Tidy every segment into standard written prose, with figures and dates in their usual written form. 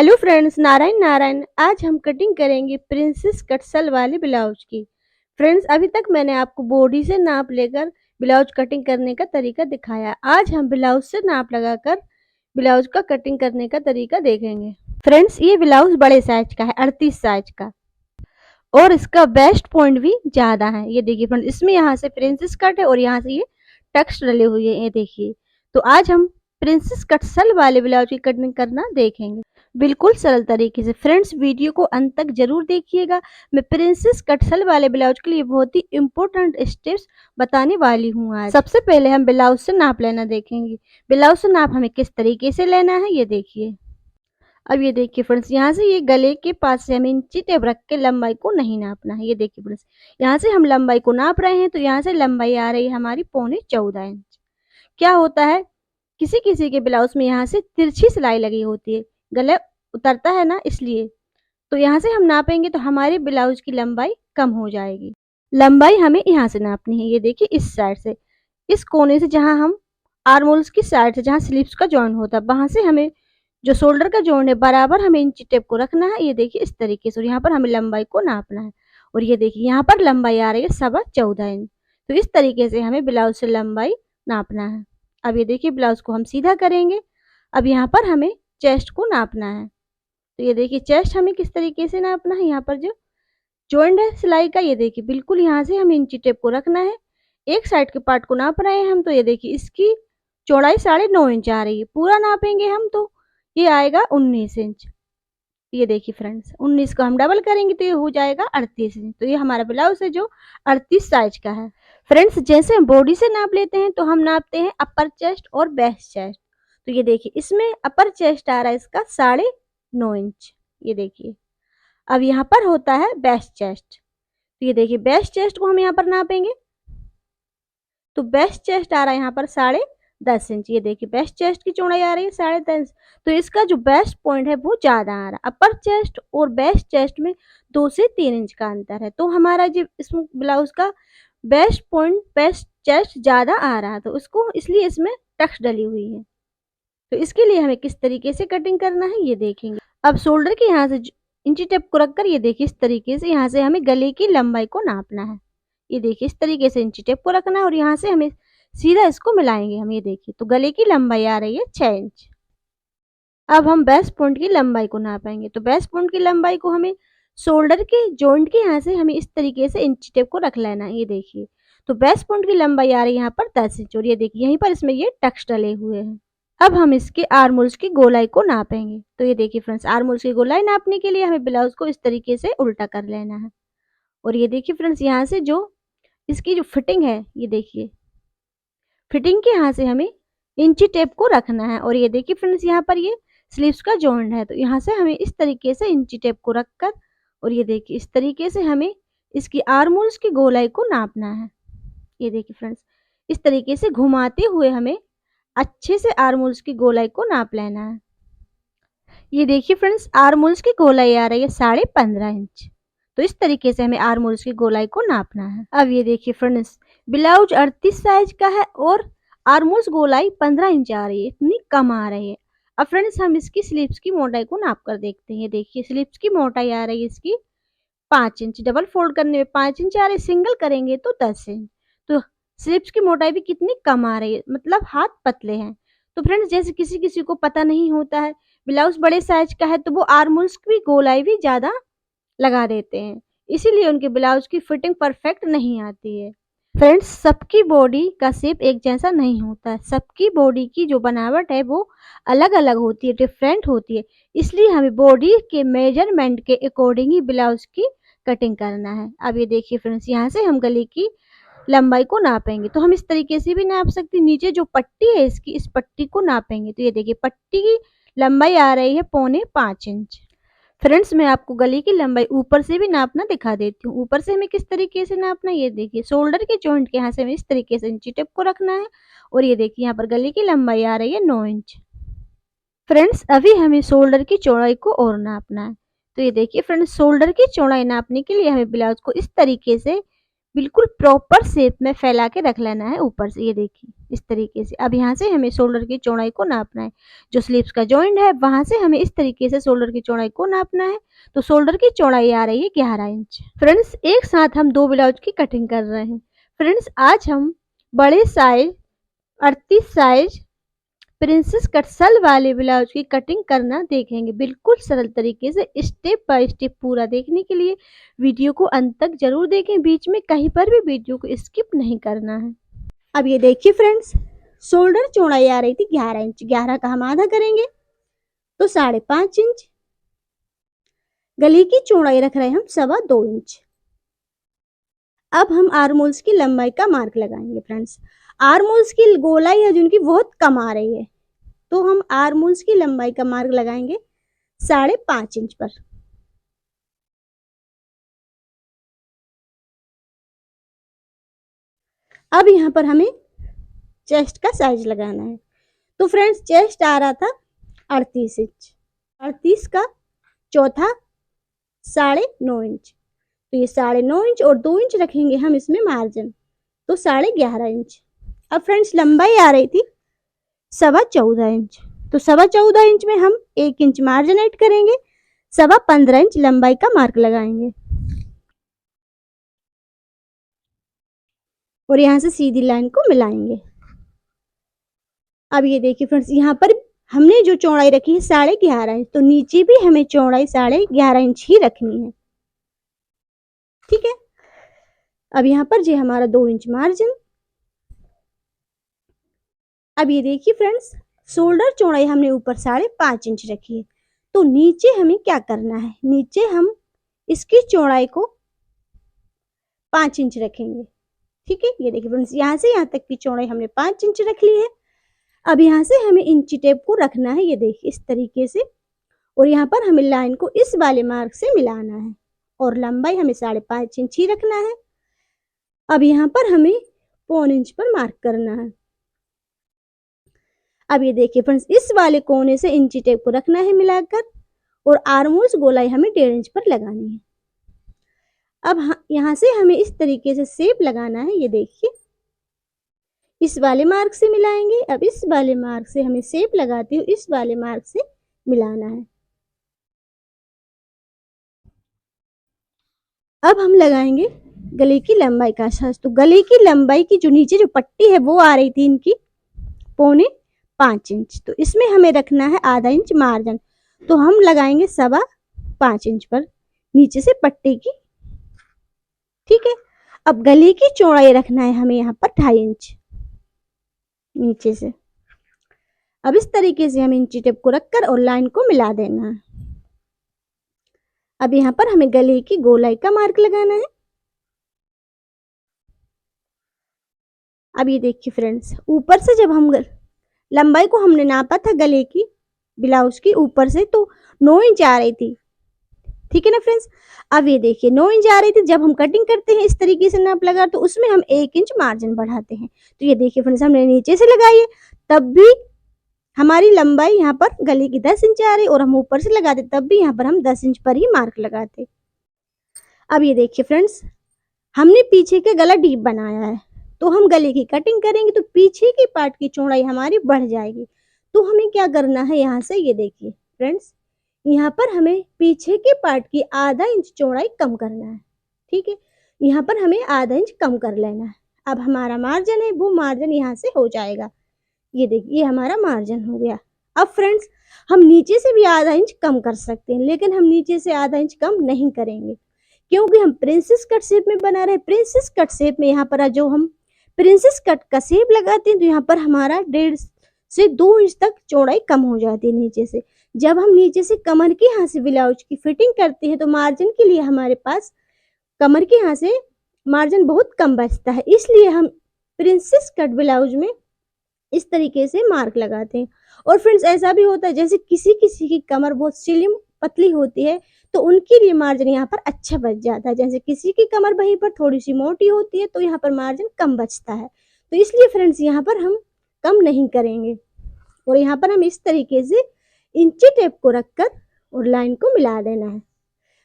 Hello friends, Narayan Narayan. आज हम cutting करेंगे प्रिंसेस कट सल वाले ब्लाउज की। फ्रेंड्स, अभी तक मैंने आपको बॉडी से नाप लेकर ब्लाउज कटिंग करने का तरीका दिखाया। आज हम ब्लाउज से नाप लगाकर ब्लाउज का कटिंग करने का तरीका देखेंगे। फ्रेंड्स, ये ब्लाउज बड़े साइज का है, 38 साइज का, और इसका बेस्ट पॉइंट भी ज्यादा है। ये देखिए फ्रेंड्स, इसमें यहाँ से प्रिंसेस कट है और यहाँ से ये टक्स डले हुए हैं। ये देखिए, तो आज हम प्रिंसेस कट सल वाले ब्लाउज की कटिंग करना देखेंगे, बिल्कुल सरल तरीके से। फ्रेंड्स, वीडियो को अंत तक जरूर देखिएगा। मैं प्रिंसेस कट सल वाले ब्लाउज के लिए बहुत ही इंपॉर्टेंट स्टेप्स बताने वाली हूँ। आज सबसे पहले हम ब्लाउज से नाप लेना देखेंगे। ब्लाउज से नाप हमें किस तरीके से लेना है, ये देखिए। अब ये देखिए फ्रेंड्स, यहाँ से ये गले के पास से हमें इंची टेप रख के लंबाई को नहीं नापना है। ये देखिए फ्रेंड्स, यहाँ से हम लंबाई को नाप रहे हैं, तो यहाँ से लंबाई आ रही है हमारी 14.25 इंच। क्या होता है, किसी किसी के ब्लाउज में यहाँ से तिरछी सिलाई लगी होती है, गले उतरता है ना, इसलिए। तो यहाँ से हम नापेंगे तो हमारे ब्लाउज की लंबाई कम हो जाएगी। लंबाई हमें यहाँ से नापनी है। ये देखिए, इस साइड से, इस कोने से, जहाँ हम आर्मोल्स की साइड से, जहाँ स्लीव्स का जॉइंट होता है, वहां से हमें जो शोल्डर का जॉइंट है बराबर हमें इंची टेप को रखना है। ये देखिए, इस तरीके से, और यहाँ पर हमें लंबाई को नापना है। और ये देखिए, यहाँ पर लंबाई आ रही है 14.25 इंच। तो इस तरीके से हमें ब्लाउज से लंबाई नापना है। अब ये देखिए, ब्लाउज को हम सीधा करेंगे। अब यहाँ पर हमें चेस्ट को नापना है। तो ये देखिए, चेस्ट हमें किस तरीके से नापना है। यहाँ पर जो जॉइंट है सिलाई का, ये देखिए, बिल्कुल यहाँ से हमें इंची टेप को रखना है। एक साइड के पार्ट को नाप रहे हैं हम, तो ये देखिए, इसकी चौड़ाई 9.5 इंच आ रही है। पूरा नापेंगे हम तो ये आएगा 19 इंच। ये देखिए फ्रेंड्स, 19 को हम डबल करेंगे तो ये हो जाएगा 38 इंच। तो ये हमारा ब्लाउज है जो 38 साइज का है। फ्रेंड्स, जैसे हम बॉडी से नाप लेते हैं तो हम नापते हैं अपर चेस्ट और बेस्ट चेस्ट। तो ये देखिए, इसमें अपर चेस्ट आ रहा है इसका 9.5 इंच। ये देखिए, अब यहाँ पर होता है बेस्ट चेस्ट। तो ये देखिए, बेस्ट चेस्ट को हम यहाँ पर नापेंगे तो बेस्ट चेस्ट आ रहा है यहाँ पर 10.5 इंच। ये देखिए, बेस्ट चेस्ट की चौड़ाई आ रही है 10.5 इंच। तो इसका जो बेस्ट पॉइंट है वो ज्यादा आ रहा है। अपर चेस्ट और बेस्ट चेस्ट में 2 से 3 इंच का अंतर है। तो हमारा जो इसमें ब्लाउज का बेस्ट पॉइंट, बेस्ट चेस्ट ज्यादा आ रहा है, तो उसको इसलिए इसमें टक्स डली हुई है। तो इसके लिए हमें किस तरीके से कटिंग करना है, ये देखेंगे। अब शोल्डर के यहाँ से इंची टेप को रखकर, ये देखिए, इस तरीके से यहाँ से हमें गले की लंबाई को नापना है। ये देखिए, इस तरीके से इंची टेप को रखना है और यहाँ से हमें सीधा इसको मिलाएंगे हम। ये देखिए, तो गले की लंबाई आ रही है 6 इंच। अब हम बेस्ट पॉइंट की लंबाई को नापेंगे। तो बेस्ट पॉइंट की लंबाई को हमें शोल्डर के जॉइंट के यहाँ से हमें इस तरीके से इंची टेप को रख लेना है। ये देखिए, तो बेस्ट पॉइंट की लंबाई आ रही है यहाँ पर 10 इंच। और ये देखिए, यहीं पर इसमें ये टक्स डले हुए हैं। अब हम इसके आर्मोल्स की गोलाई को नापेंगे। तो ये देखिए फ्रेंड्स, आर्मोल्स की गोलाई नापने के लिए हमें ब्लाउज को इस तरीके से उल्टा कर लेना है। और ये देखिए फ्रेंड्स, यहाँ से जो इसकी जो फिटिंग है, ये देखिए, फिटिंग के यहाँ से हमें इंची टेप को रखना है। और ये देखिए फ्रेंड्स, यहाँ पर ये स्लीव्स का जॉइंट है, तो यहाँ से हमें इस तरीके से इंची टेप को रखकर, और ये देखिए, इस तरीके से हमें इसकी आर्मोल्स की गोलाई को नापना है। ये देखिए फ्रेंड्स, इस तरीके से घुमाते हुए हमें अच्छे से आर्मोल्स की गोलाई को नाप लेना है। ये देखिए फ्रेंड्स, आर्मोल्स की गोलाई आ रही है 15.5 इंच। तो इस तरीके से हमें आर्मोल्स की गोलाई को नापना है। अब ये देखिए फ्रेंड्स, ब्लाउज 38 साइज का है और आर्मोल्स गोलाई 15 इंच आ रही है, इतनी कम आ रही है। अब फ्रेंड्स, हम इसकी स्लीव्स की मोटाई को नाप कर देखते हैं। देखिए, स्लीव्स की मोटाई आ रही है इसकी 5 इंच। डबल फोल्ड करने में 5 इंच आ रही है, सिंगल करेंगे तो 10 इंच। तो स्लीव्स की मोटाई भी कितनी कम आ रही है, मतलब हाथ पतले हैं। तो फ्रेंड्स, जैसे किसी किसी को पता नहीं होता है, ब्लाउज बड़े साइज का है, तो वो आर्मोल्स की गोलाई भी ज्यादा लगा देते हैं, इसीलिए उनके ब्लाउज की फिटिंग परफेक्ट नहीं आती है। फ्रेंड्स, सबकी बॉडी का शेप एक जैसा नहीं होता है। सबकी बॉडी की जो बनावट है वो अलग अलग होती है, डिफरेंट होती है। इसलिए हमें बॉडी के मेजरमेंट के अकॉर्डिंग ही ब्लाउज की कटिंग करना है। अब ये देखिए फ्रेंड्स, यहाँ से हम गले की लंबाई को नापेंगे। तो हम इस तरीके से भी नाप सकते हैं। नीचे जो पट्टी है इसकी, इस पट्टी को नापेंगे। तो ये देखिए, पट्टी की लंबाई आ रही है 4.25 इंच। फ्रेंड्स, मैं आपको गले की लंबाई ऊपर से भी नापना दिखा देती हूँ। ऊपर से हमें किस तरीके से नापना है, ये देखिए, शोल्डर के जॉइंट के यहाँ से हमें इस तरीके से इंची टेप को रखना है। और ये देखिए, यहाँ पर गले की लंबाई आ रही है 9 इंच। फ्रेंड्स, अभी हमें शोल्डर की चौड़ाई को और नापना है। तो ये देखिए फ्रेंड्स, शोल्डर की चौड़ाई नापने के लिए हमें ब्लाउज को इस तरीके से बिल्कुल प्रॉपर शेप में फैला के रख लेना है ऊपर से, ये देखिए इस तरीके से। अब यहाँ से हमें शोल्डर की चौड़ाई को नापना है। जो स्लीव्स का जॉइंट है वहां से हमें इस तरीके से शोल्डर की चौड़ाई को नापना है। तो शोल्डर की चौड़ाई आ रही है 11 इंच। फ्रेंड्स एक साथ हम दो ब्लाउज की कटिंग कर रहे हैं। फ्रेंड्स आज हम बड़े साइज 38 साइज प्रिंसेस कट सल वाले ब्लाउज की कटिंग करना देखेंगे, बिल्कुल सरल तरीके से स्टेप बाय स्टेप। पूरा देखने के लिए वीडियो को अंत तक जरूर देखें, बीच में कहीं पर भी वीडियो को स्किप नहीं करना है। अब ये देखिए फ्रेंड्स, शोल्डर चौड़ाई आ रही थी 11 इंच, 11 का हम आधा करेंगे तो 5.5 इंच। गले की चौड़ाई रख रहे हैं हम 2.25 इंच। अब हम आर्मोल्स की लंबाई का मार्क लगाएंगे। फ्रेंड्स आर्मोल्स की गोलाई है जिनकी बहुत कम आ रही है, तो हम आर्मोल्स की लंबाई का मार्क लगाएंगे 5.5 इंच पर। अब यहाँ पर हमें चेस्ट का साइज लगाना है। तो फ्रेंड्स चेस्ट आ रहा था 38 इंच, 38 का चौथा 9.5 इंच। तो ये 9.5 इंच और 2 इंच रखेंगे हम इसमें मार्जिन, तो 11.5 इंच। अब फ्रेंड्स लंबाई आ रही थी 14.25 इंच, तो 14.25 इंच में हम 1 इंच मार्जिन ऐड करेंगे, 15.25 इंच लंबाई का मार्क लगाएंगे और यहाँ से सीधी लाइन को मिलाएंगे। अब ये देखिए फ्रेंड्स, यहाँ पर हमने जो चौड़ाई रखी है 11.5 इंच, तो नीचे भी हमें चौड़ाई 11.5 इंच ही रखनी है, ठीक है। अब यहाँ पर जो हमारा 2 इंच मार्जिन। अब ये देखिए फ्रेंड्स, शोल्डर चौड़ाई हमने ऊपर 5.5 इंच रखी है, तो नीचे हमें क्या करना है, नीचे हम इसकी चौड़ाई को 5 इंच रखेंगे, ठीक है। ये देखिए फ्रेंड्स, यहाँ से यहाँ तक की चौड़ाई हमने 5 इंच रख ली है। अब यहाँ से हमें इंची टेप को रखना है, ये देखिए इस तरीके से, और यहाँ पर हमें लाइन को इस वाले मार्क से मिलाना है और लंबाई हमें 5.5 इंच ही रखना है। अब यहाँ पर हमें 1.25 इंच पर मार्क करना है। अब ये देखिए फ्रेंड्स, इस वाले कोने से इंची टेप को रखना है मिलाकर, और आर्मोल्स गोलाई हमें 1.5 इंच पर लगानी है। अब यहाँ से हमें इस तरीके से शेप लगाना है, ये देखिए इस वाले मार्क से मिलाएंगे। अब इस वाले मार्क से हमें शेप लगाते हुए इस वाले मार्क से मिलाना है। अब हम लगाएंगे गले की लंबाई का साइज। तो गले की लंबाई की जो नीचे जो पट्टी है वो आ रही थी इनकी 4.25 इंच, तो इसमें हमें रखना है आधा इंच मार्जिन, तो हम लगाएंगे 5.25 इंच पर नीचे से पट्टी की, ठीक है। अब गले की चौड़ाई रखना है हमें यहाँ पर 2.5 इंच नीचे से। अब इस तरीके से हम इंची टेप को रखकर और लाइन को मिला देना है। अब यहाँ पर हमें गले की गोलाई का मार्क लगाना है। अब ये देखिए फ्रेंड्स, ऊपर से जब हम लंबाई को हमने नापा था गले की ब्लाउज की ऊपर से, तो 9 इंच आ रही थी, ठीक है ना फ्रेंड्स। अब ये देखिए 9 इंच आ रही थी, जब हम कटिंग करते हैं इस तरीके से नाप लगा तो उसमें हम 1 इंच मार्जिन बढ़ाते हैं। तो ये देखिए फ्रेंड्स, हमने नीचे से लगाई है तब भी हमारी लंबाई यहाँ पर गले की 10 इंच आ रही, और हम ऊपर से लगाते तब भी यहाँ पर हम 10 इंच पर ही मार्क लगाते। अब ये देखिए फ्रेंड्स, हमने पीछे का गला डीप बनाया है, तो हम गले की कटिंग करेंगे तो पीछे की पार्ट की चौड़ाई हमारी बढ़ जाएगी। तो हमें क्या करना है, यहाँ से ये देखिए फ्रेंड्स, यहाँ पर हमें पीछे के पार्ट की आधा इंच चौड़ाई कम करना है, ठीक है। यहाँ पर हमें आधा इंच कम कर लेना है। अब हमारा मार्जिन है वो मार्जिन यहाँ से हो जाएगा, ये देखिए ये हमारा मार्जिन हो गया। अब फ्रेंड्स हम नीचे से भी आधा इंच कम कर सकते हैं, लेकिन हम नीचे से आधा इंच कम नहीं करेंगे क्योंकि हम प्रिंसेस कट शेप में बना रहे। प्रिंसेस कट शेप में यहाँ पर जो हम प्रिंसेस कट का शेप लगाते हैं तो यहाँ पर हमारा 1.5 से 2 इंच तक चौड़ाई कम हो जाती है नीचे से। जब हम नीचे से कमर के यहाँ से ब्लाउज की फिटिंग करते हैं तो मार्जिन के लिए हमारे पास कमर के यहाँ से मार्जिन बहुत कम बचता है, इसलिए हम प्रिंसेस कट ब्लाउज में इस तरीके से मार्क लगाते हैं। और फ्रेंड्स ऐसा भी होता है जैसे किसी किसी की कमर बहुत स्लिम पतली होती है तो उनके लिए मार्जिन यहाँ पर अच्छा बच जाता है, जैसे किसी की कमर वहीं पर थोड़ी सी मोटी होती है तो यहाँ पर मार्जिन कम बचता है। तो इसलिए फ्रेंड्स यहाँ पर हम कम नहीं करेंगे, और यहाँ पर हम इस तरीके से इंची टेप को रखकर और लाइन को मिला देना है।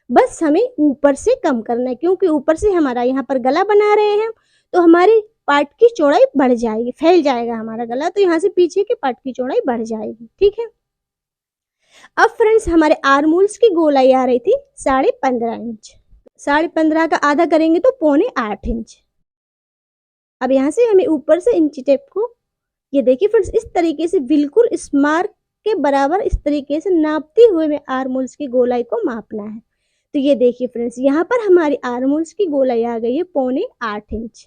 बस हमें ऊपर से कम करना है, क्योंकि ऊपर से हमारा यहाँ पर गला बना रहे हैं तो हमारी पार्ट की चौड़ाई बढ़ जाएगी, फैल जाएगा हमारा गला, तो यहाँ से पीछे के पार्ट की चौड़ाई बढ़ जाएगी। ठीक है। अब फ्रेंड्स हमारे आर्मोल्स की गोलाई आ रही थी 15.5 इंच। 15.5 का आधा करेंगे तो 7.25 इंच। अब यहाँ से हमें ऊपर से इंची टेप को, ये देखिए फ्रेंड्स, इस तरीके से बिल्कुल इस मार्क के बराबर इस तरीके से नापते हुए में आर्मोल्स की गोलाई को मापना है। तो ये देखिए फ्रेंड्स, यहाँ पर हमारी आर्मोल्स की गोलाई आ गई है 7.25 इंच।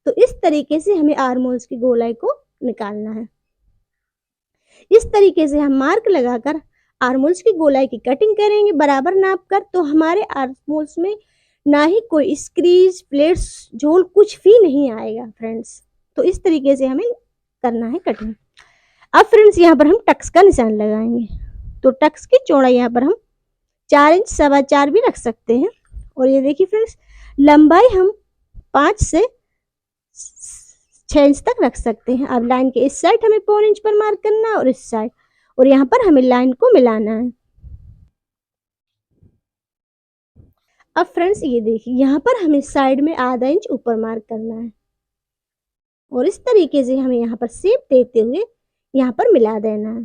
तो इस तरीके से हमें आर्मोल्स की गोलाई को निकालना है। इस तरीके से हम मार्क लगाकर आर्मोल्स की गोलाई की कटिंग करेंगे बराबर नाप कर, तो हमारे आर्मोल्स में ना ही कोई स्क्रीज, प्लेट्स, झोल कुछ भी नहीं आएगा फ्रेंड्स। तो इस तरीके से हमें करना है कटिंग। अब फ्रेंड्स यहाँ पर हम टक्स का निशान लगाएंगे। तो टक्स की चौड़ाई यहाँ पर हम 4 इंच 4.25 भी रख सकते हैं। और ये देखिए फ्रेंड्स, लंबाई हम 5 से 6 इंच तक रख सकते हैं। अब लाइन के इस साइड हमें 1.25 इंच पर मार्क करना है और इस साइड, और यहाँ पर हमें लाइन को मिलाना है। अब फ्रेंड्स ये देखिए, यहाँ पर हमें साइड में आधा इंच ऊपर मार्क करना है और इस तरीके से हमें यहाँ पर शेप देते हुए यहाँ पर मिला देना है।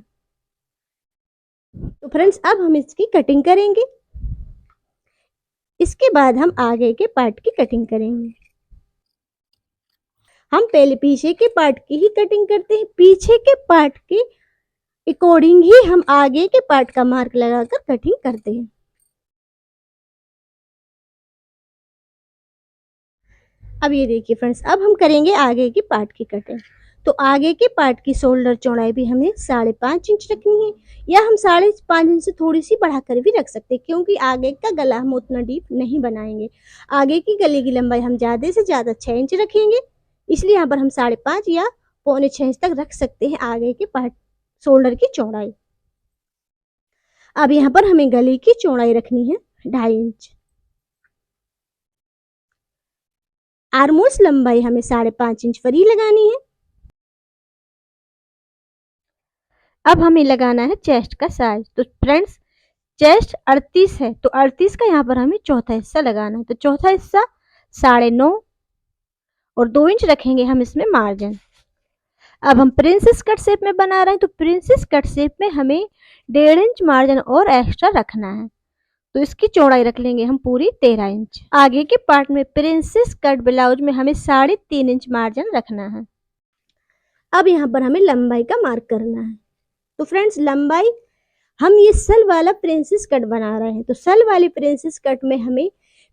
तो फ्रेंड्स अब हम इसकी कटिंग करेंगे। इसके बाद हम आगे के पार्ट की कटिंग करेंगे। हम पहले पीछे के पार्ट की ही कटिंग करते हैं। पीछे के पार्ट के अकॉर्डिंग ही हम आगे के पार्ट का मार्क लगाकर कटिंग करते हैं। अब ये देखिए फ्रेंड्स, अब हम करेंगे आगे की पार्ट की कटिंग। तो आगे के पार्ट की शोल्डर चौड़ाई भी हमें 5.5 इंच रखनी है, या हम 5.5 इंच से थोड़ी सी बढ़ाकर भी रख सकते हैं, क्योंकि आगे का गला हम उतना डीप नहीं बनाएंगे। आगे की गले की लंबाई हम ज़्यादा से ज़्यादा 6 इंच रखेंगे, इसलिए यहाँ पर हम 5.5 या 5.25 इंच तक रख सकते हैं आगे के पार्ट शोल्डर की चौड़ाई। अब यहाँ पर हमें गले की चौड़ाई रखनी है 2.5 इंच। आर्मोल्स लंबाई हमें 5.5 इंच पर ही लगानी है। अब हमें लगाना है चेस्ट का साइज। तो फ्रेंड्स चेस्ट 38 है, तो 38 का यहाँ पर हमें चौथा हिस्सा लगाना है। तो चौथा हिस्सा 9.5 और 2 इंच रखेंगे हम इसमें मार्जिन। अब हम प्रिंसेस कट शेप में बना रहे हैं, तो प्रिंसेस कट शेप में हमें 1.5 इंच मार्जिन और एक्स्ट्रा रखना है। तो इसकी चौड़ाई रख लेंगे हम पूरी 13 इंच। आगे के पार्ट में प्रिंसेस कट ब्लाउज में हमें 3.5 इंच मार्जिन रखना है। अब यहाँ पर हमें लंबाई का मार्क करना है। तो फ्रेंड्स लंबाई, हम ये सल वाला प्रिंसेस कट बना रहे हैं, तो सल वाली प्रिंसेस कट में हमें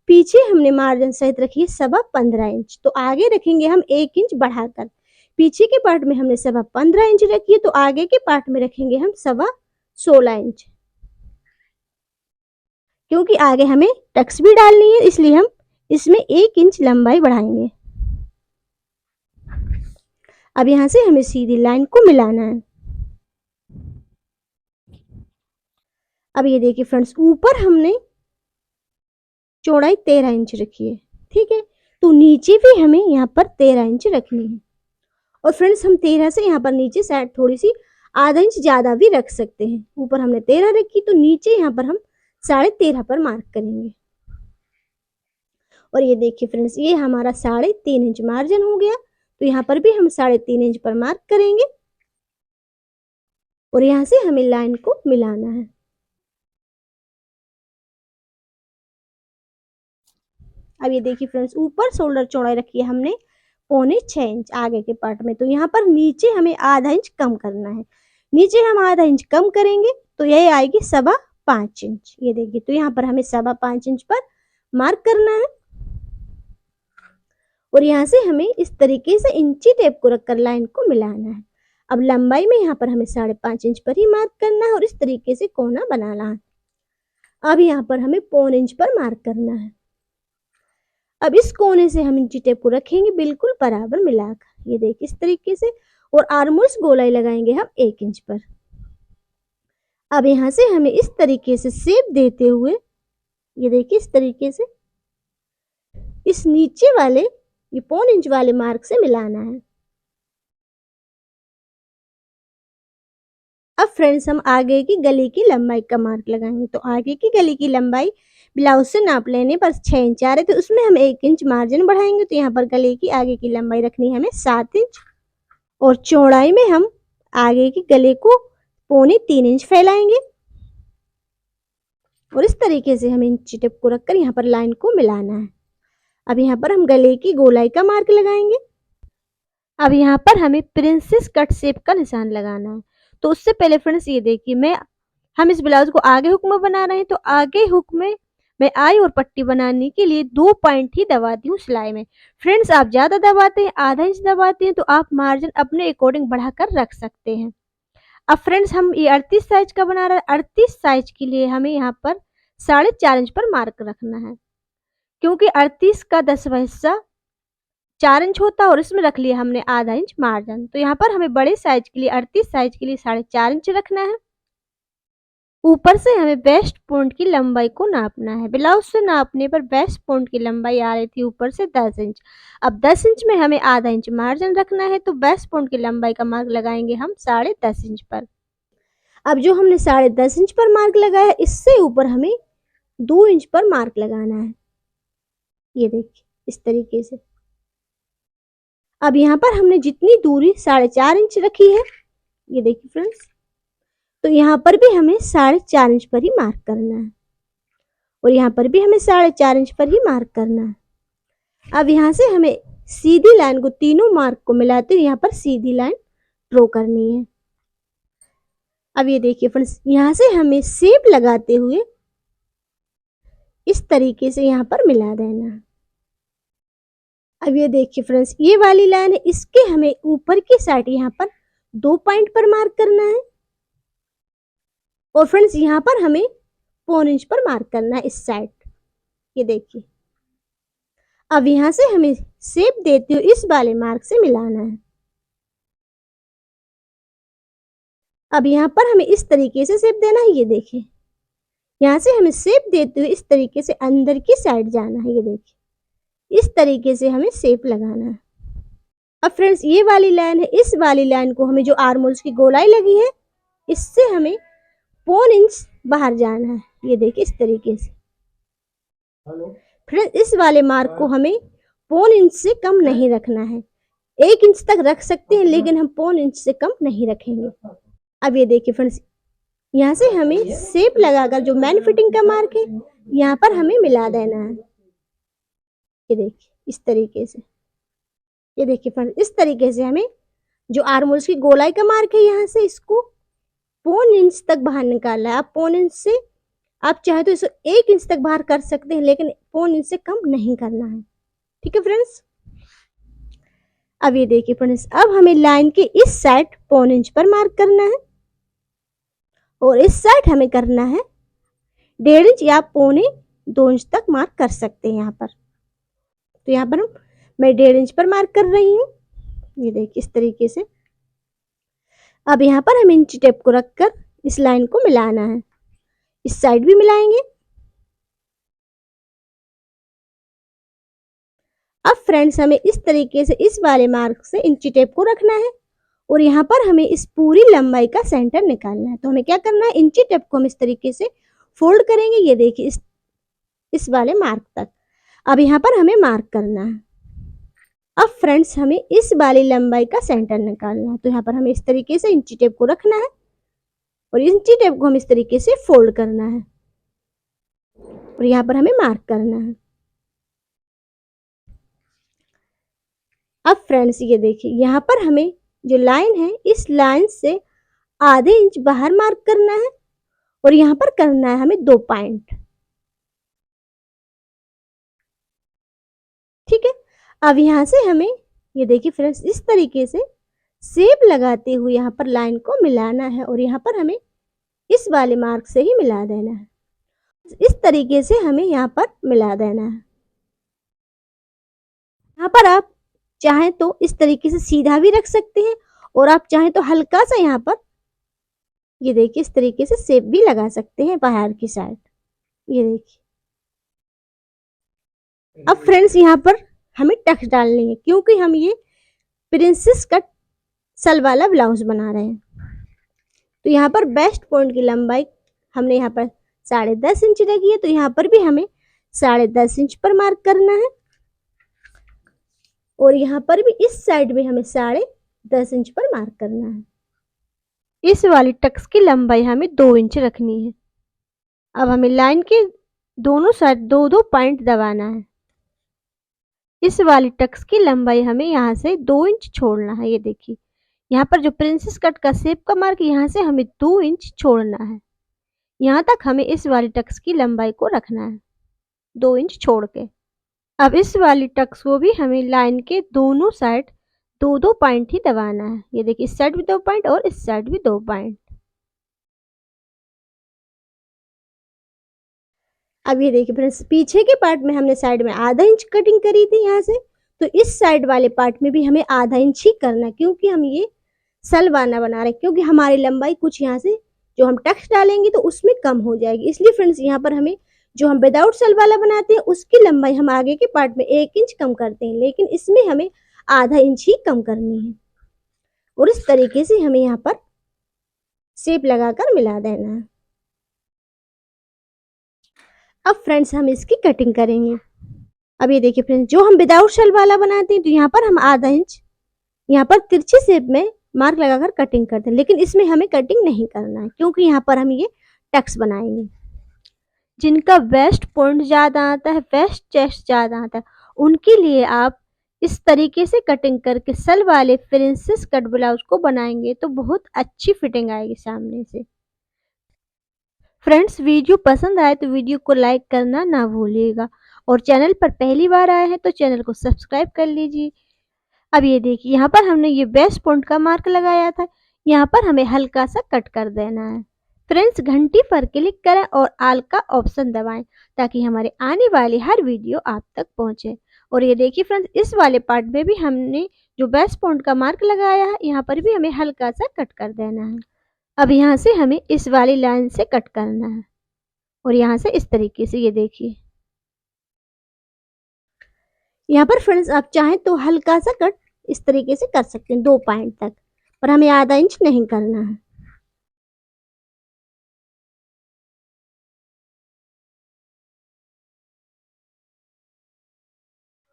पीछे हमने मार्जिन सहित रखी है 15.25 इंच, तो आगे रखेंगे हम 1 इंच बढ़ाकर। पीछे के पार्ट में हमने 15.25 इंच रखी है, तो आगे के पार्ट में रखेंगे हम 16.25 इंच, क्योंकि आगे हमें टक्स भी डालनी है, इसलिए हम इसमें 1 इंच लंबाई बढ़ाएंगे। अब यहाँ से हमें सीधी लाइन को मिलाना है। अब ये देखिए फ्रेंड्स, ऊपर हमने चौड़ाई 13 इंच रखी है, ठीक है, तो नीचे भी हमें यहाँ पर 13 इंच रखनी है। और फ्रेंड्स हम 13 से यहाँ पर नीचे साइड थोड़ी सी आधा इंच ज़्यादा भी रख सकते हैं। ऊपर हमने 13 रखी, तो नीचे यहाँ पर हम 13.5 पर मार्क करेंगे। और ये देखिए फ्रेंड्स, ये हमारा 3.5 इंच मार्जिन हो गया, तो यहाँ पर भी हम 3.5 इंच पर मार्क करेंगे और यहाँ से हमें लाइन को मिलाना है। अब ये देखिए फ्रेंड्स, ऊपर शोल्डर चौड़ाई रखी है हमने 6.25 इंच आगे के पार्ट में, तो यहाँ पर नीचे हमें आधा इंच कम करना है। नीचे हम आधा इंच कम करेंगे तो यह आएगी 5.25 इंच। ये देखिए, तो यहाँ पर हमें 5.25 इंच पर मार्क करना है और यहाँ से हमें इस तरीके से इंची टेप को रखकर लाइन को मिलाना है। अब लंबाई में यहाँ पर हमें 5.5 इंच पर ही मार्क करना है और इस तरीके से कोना बनाना है। अब यहाँ पर हमें 1.25 इंच पर मार्क करना है। अब इस कोने से हम इंची टेप को रखेंगे बिल्कुल बराबर मिलाकर, ये देखिए इस तरीके से, और आर्मोल्स गोलाई लगाएंगे हम 1 इंच पर। अब यहाँ से हमें इस तरीके से शेप देते हुए, ये देखिए इस तरीके से इस नीचे वाले ये 1.25 इंच वाले मार्क से मिलाना है। अब फ्रेंड्स हम आगे की गले की लंबाई का मार्क लगाएंगे। तो आगे की गले की लंबाई ब्लाउज से नाप लेने पर 6 इंच आ रहे थे, उसमें हम 1 इंच मार्जिन बढ़ाएंगे। तो यहाँ पर गले की आगे की लंबाई रखनी है हमें 7 इंच और चौड़ाई में हम आगे के गले को 2.25 इंच फैलाएंगे और इस तरीके से हमें इंची टेप को रखकर यहाँ पर लाइन को मिलाना है। अब यहाँ पर हम गले की गोलाई का मार्क लगाएंगे। अब यहाँ पर हमें प्रिंसेस कट शेप का निशान लगाना है। तो उससे पहले फ्रेंड्स ये देखिए, हम इस ब्लाउज को आगे हुक में बना रहे हैं। तो आगे हुक में मैं आई और पट्टी बनाने के लिए 2 पॉइंट ही दबाती हूँ सिलाई में। फ्रेंड्स आप ज्यादा दबाते हैं, आधा इंच दबाते हैं, तो आप मार्जिन अपने अकॉर्डिंग बढ़ाकर रख सकते हैं। अब फ्रेंड्स हम ये 38 साइज का बना रहे हैं। 38 साइज के लिए हमें यहाँ पर 4.5 इंच पर मार्क रखना है, क्योंकि 38 का 10वां हिस्सा 4 इंच होता है और इसमें रख लिया हमने आधा इंच मार्जिन। तो यहाँ पर हमें बड़े साइज के लिए 38 साइज के लिए 4.5 इंच रखना है। ऊपर से हमें वेस्ट पॉइंट की लंबाई को नापना है। ब्लाउज से नापने पर वेस्ट पॉइंट की लंबाई आ रही थी ऊपर से 10 इंच। अब 10 इंच में हमें आधा इंच मार्जिन रखना है, तो वेस्ट पॉइंट की लंबाई का मार्क लगाएंगे हम 10.5 इंच पर। अब जो हमने 10.5 इंच पर मार्क लगाया, इससे ऊपर हमें 2 इंच पर मार्क लगाना है। ये देखिए इस तरीके से। अब यहाँ पर हमने जितनी दूरी 4.5 इंच रखी है, ये देखिए फ्रेंड्स, तो यहाँ पर भी हमें 4.5 इंच पर ही मार्क करना है और यहाँ पर भी हमें 4.5 इंच पर ही मार्क करना है। अब यहाँ से हमें सीधी लाइन को, तीनों मार्क को मिलाते हुए यहाँ पर सीधी लाइन ड्रॉ करनी है। अब ये देखिए फ्रेंड्स, यहाँ से हमें शेप लगाते हुए इस तरीके से यहाँ पर मिला देना है। अब ये देखिए फ्रेंड्स, ये वाली लाइन है, इसके हमें ऊपर की साइड यहाँ पर 2 पॉइंट पर मार्क करना है और फ्रेंड्स यहाँ पर हमें 1.25 इंच पर मार्क करना है इस साइड। ये देखिए, अब यहाँ से हमें शेप देते हुए इस वाले मार्क से मिलाना है। अब यहाँ पर हमें इस तरीके से शेप देना है। ये देखिए, यहाँ से हमें शेप देते हुए इस तरीके से अंदर की साइड जाना है। ये देखिए, इस तरीके से हमें शेप लगाना है। अब फ्रेंड्स ये वाली लाइन है, इस वाली लाइन को हमें जो आर्म होल्स की गोलाई लगी है, इससे हमें 1.25 इंच बाहर जाना है। ये देखिए इस तरीके से। फ्रेंड्स इस वाले मार्क को हमें 1.25 इंच से कम नहीं रखना है। 1 इंच तक रख सकते हैं, लेकिन हम 1.25 इंच से कम नहीं रखेंगे। अब ये देखिए फ्रेंड्स, यहाँ से हमें शेप लगाकर जो मैन फिटिंग का मार्क है, यहाँ पर हमें मिला देना है। ये देखिए इस तरीके से। ये देखिए फ्रेंड्स, इस तरीके से हमें जो आर्म होल्स की गोलाई का मार्क है, यहाँ से इसको 1.25 इंच तक बाहर निकालना है। आप 1.25 इंच से, आप चाहे तो इसे 1 इंच तक बाहर कर सकते हैं, लेकिन 1.25 इंच से कम नहीं करना है। ठीक है फ्रेंड्स। अब ये देखिए फ्रेंड्स, अब हमें लाइन के इस साइड 1.25 इंच पर मार्क करना है और इस साइड हमें करना है 1.5 इंच या 1.25 इंच तक मार्क कर सकते हैं यहाँ पर। तो यहाँ पर मैं 1.5 इंच पर मार्क कर रही हूँ। ये देखिए इस तरीके से। अब यहाँ पर हम इंची टेप को रखकर इस लाइन को मिलाना है। इस साइड भी मिलाएंगे। अब फ्रेंड्स हमें इस तरीके से इस वाले मार्क से इंची टेप को रखना है और यहाँ पर हमें इस पूरी लंबाई का सेंटर निकालना है। तो हमें क्या करना है, इंची टेप को हम इस तरीके से फोल्ड करेंगे। ये देखिए इस वाले मार्क तक। अब यहाँ पर हमें मार्क करना है। अब फ्रेंड्स हमें इस वाली लंबाई का सेंटर निकालना है। तो यहाँ पर हमें इस तरीके से इंची टेप को रखना है और इंची टेप को हम इस तरीके से फोल्ड करना है और यहाँ पर हमें मार्क करना है। अब फ्रेंड्स ये देखिए, यहाँ पर हमें जो लाइन है, इस लाइन से आधे इंच बाहर मार्क करना है और यहाँ पर करना है हमें 2 पॉइंट। ठीक है। अब यहाँ से हमें ये देखिए फ्रेंड्स, इस तरीके से शेप लगाते हुए यहाँ पर लाइन को मिलाना है और यहाँ पर हमें इस वाले मार्क से ही मिला देना है। इस तरीके से हमें यहाँ पर मिला देना है। यहाँ पर आप चाहें तो इस तरीके से सीधा भी रख सकते हैं और आप चाहें तो हल्का सा यहाँ पर ये देखिए इस तरीके से शेप भी लगा सकते हैं बाहर की साइड। ये देखिए। अब फ्रेंड्स यहाँ पर हमें टक्स डालनी है, क्योंकि हम ये प्रिंसेस कट सल वाला ब्लाउज बना रहे हैं। तो यहाँ पर बेस्ट पॉइंट की लंबाई हमने यहाँ पर 10.5 इंच रखी है, तो यहाँ पर भी हमें 10.5 इंच पर मार्क करना है और यहाँ पर भी इस साइड में हमें 10.5 इंच पर मार्क करना है। इस वाली टक्स की लंबाई हमें 2 इंच रखनी है। अब हमें लाइन के दोनों साइड 2-2 पॉइंट दबाना है। इस वाली टक्स की लंबाई हमें यहाँ से 2 इंच छोड़ना है। ये देखिए, यहाँ पर जो प्रिंसेस कट का शेप का मार्क, यहाँ से हमें 2 इंच छोड़ना है। यहाँ तक हमें इस वाली टक्स की लंबाई को रखना है, 2 इंच छोड़ के। अब इस वाली टक्स को भी हमें लाइन के दोनों साइड 2-2 पॉइंट ही दबाना है। ये देखिए, इस साइड भी 2 पॉइंट और इस साइड भी 2 पॉइंट। अब ये देखिए फ्रेंड्स, पीछे के पार्ट में हमने साइड में आधा इंच कटिंग करी थी यहाँ से, तो इस साइड वाले पार्ट में भी हमें आधा इंच ही करना है, क्योंकि हम ये सलवाना बना रहे हैं, क्योंकि हमारी लंबाई कुछ यहाँ से जो हम टक्स डालेंगे तो उसमें कम हो जाएगी। इसलिए फ्रेंड्स, यहाँ पर हमें जो हम विदाउट सल वाला बनाते हैं उसकी लंबाई हम आगे के पार्ट में 1 इंच कम करते हैं, लेकिन इसमें हमें आधा इंच ही कम करनी है। और इस तरीके से हमें यहाँ पर शेप लगाकर मिला देना है। अब फ्रेंड्स, हम इसकी कटिंग करेंगे। अब ये देखिए फ्रेंड्स, जो हम विदाउट सल वाला बनाते हैं तो यहाँ पर हम आधा इंच यहाँ पर तिरछी शेप में मार्क लगाकर कटिंग करते हैं, लेकिन इसमें हमें कटिंग नहीं करना है, क्योंकि यहाँ पर हम ये टक्स बनाएंगे। जिनका वेस्ट पॉइंट ज़्यादा आता है, वेस्ट चेस्ट ज़्यादा आता है, उनके लिए आप इस तरीके से कटिंग करके सल वाले प्रिंसेस कट ब्लाउज को बनाएंगे तो बहुत अच्छी फिटिंग आएगी सामने से। फ्रेंड्स, वीडियो पसंद आए तो वीडियो को लाइक करना ना भूलिएगा, और चैनल पर पहली बार आए हैं तो चैनल को सब्सक्राइब कर लीजिए। अब ये देखिए, यहाँ पर हमने ये बेस्ट पॉइंट का मार्क लगाया था, यहाँ पर हमें हल्का सा कट कर देना है। फ्रेंड्स, घंटी पर क्लिक करें और ऑल का ऑप्शन दबाएं, ताकि हमारे आने वाली हर वीडियो आप तक पहुंचे। और ये देखिए फ्रेंड्स, इस वाले पार्ट में भी हमने जो बेस्ट पॉइंट का मार्क लगाया है, यहाँ पर भी हमें हल्का सा कट कर देना है। अब यहाँ से हमें इस वाली लाइन से कट करना है, और यहाँ से इस तरीके से। ये देखिए, यहाँ पर फ्रेंड्स, आप चाहें तो हल्का सा कट इस तरीके से कर सकते हैं 2 पॉइंट तक, पर हमें आधा इंच नहीं करना है।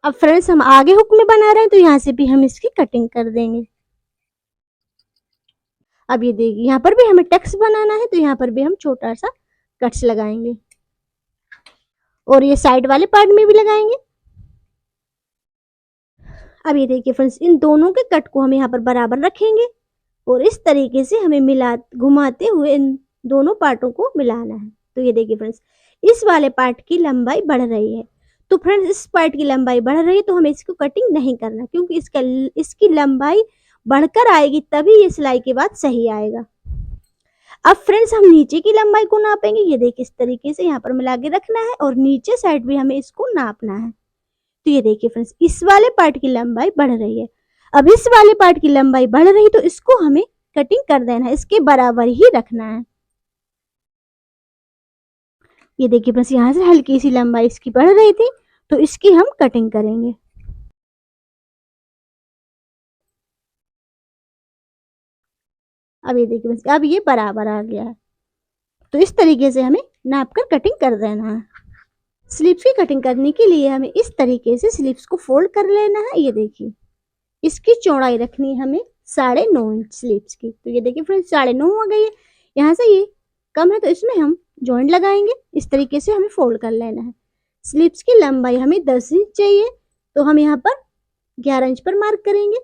अब फ्रेंड्स, हम आगे हुक में बना रहे हैं तो यहाँ से भी हम इसकी कटिंग कर देंगे। अब ये देखिए, यहाँ पर भी हमें टक्स बनाना है, तो यहाँ पर भी हम छोटा सा कट्स लगाएंगे और ये साइड वाले पार्ट में भी लगाएंगे। अब ये देखिए फ्रेंड्स, इन दोनों के कट को हम यहाँ पर बराबर रखेंगे और इस तरीके से हमें मिला घुमाते हुए इन दोनों पार्टों को मिलाना है। तो ये देखिए फ्रेंड्स, इस वाले पार्ट की लंबाई बढ़ रही है, तो फ्रेंड्स इस पार्ट की लंबाई बढ़ रही है तो हमें इसको कटिंग नहीं करना, क्योंकि इसकी लंबाई बढ़कर आएगी तभी ये सिलाई के बाद सही आएगा। अब फ्रेंड्स, हम नीचे की लंबाई को नापेंगे। ये देखिए, इस तरीके से यहाँ पर मिला के रखना है और नीचे साइड भी हमें इसको नापना है। तो ये देखिए फ्रेंड्स, इस वाले पार्ट की लंबाई बढ़ रही है। अब इस वाले पार्ट की लंबाई बढ़ रही है तो इसको हमें कटिंग कर देना है, इसके बराबर ही रखना है। ये देखिए फ्रेंड्स, यहाँ से हल्की सी लंबाई इसकी बढ़ रही थी तो इसकी हम कटिंग करेंगे। अब ये देखिए फ्रेंड्स, अब ये बराबर आ गया है, तो इस तरीके से हमें नाप कर कटिंग कर देना है। स्लीव्स की कटिंग करने के लिए हमें इस तरीके से स्लीव्स को फोल्ड कर लेना है। ये देखिए, इसकी चौड़ाई रखनी है हमें 9.5 इंच स्लीव्स की। तो ये देखिए फ्रेंड्स, 9.5 हो गई है। यहाँ से ये कम है तो इसमें हम जॉइंट लगाएंगे। इस तरीके से हमें फोल्ड कर लेना है। स्लीव्स की लंबाई हमें 10 इंच चाहिए, तो हम यहाँ पर 11 इंच पर मार्क करेंगे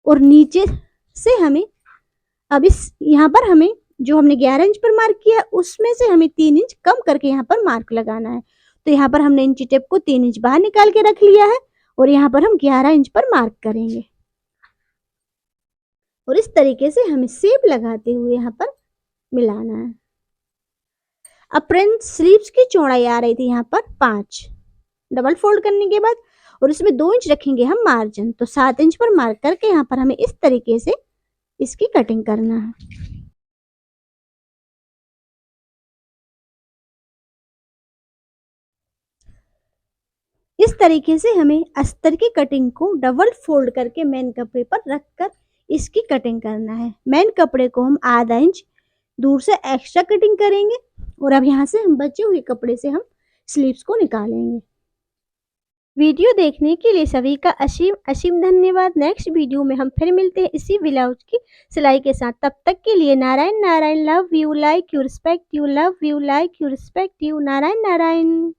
और नीचे से हमें अब इस यहाँ पर हमें जो हमने 11 इंच पर मार्क किया उसमें से हमें 3 इंच कम करके यहाँ पर मार्क लगाना है। तो यहाँ पर हमने इंची टेप को 3 इंच बाहर निकाल के रख लिया है और यहाँ पर हम 11 इंच पर मार्क करेंगे और इस तरीके से हमें शेप लगाते हुए यहाँ पर मिलाना है। अब फ्रेंड्स, स्लीव्स की चौड़ाई आ रही थी यहाँ पर 5 डबल फोल्ड करने के बाद, और इसमें 2 इंच रखेंगे हम मार्जिन, तो 7 इंच पर मार्क करके यहाँ पर हमें इस तरीके से इसकी कटिंग करना है। इस तरीके से हमें अस्तर की कटिंग को डबल फोल्ड करके मेन कपड़े पर रखकर इसकी कटिंग करना है। मेन कपड़े को हम आधा इंच दूर से एक्स्ट्रा कटिंग करेंगे और अब यहाँ से हम बचे हुए कपड़े से हम स्लीव्स को निकालेंगे। वीडियो देखने के लिए सभी का असीम असीम धन्यवाद। नेक्स्ट वीडियो में हम फिर मिलते हैं इसी ब्लाउज की सिलाई के साथ। तब तक के लिए Narayan Narayan. Love you, like you, respect you, love you, like you, respect you, Narayan Narayan.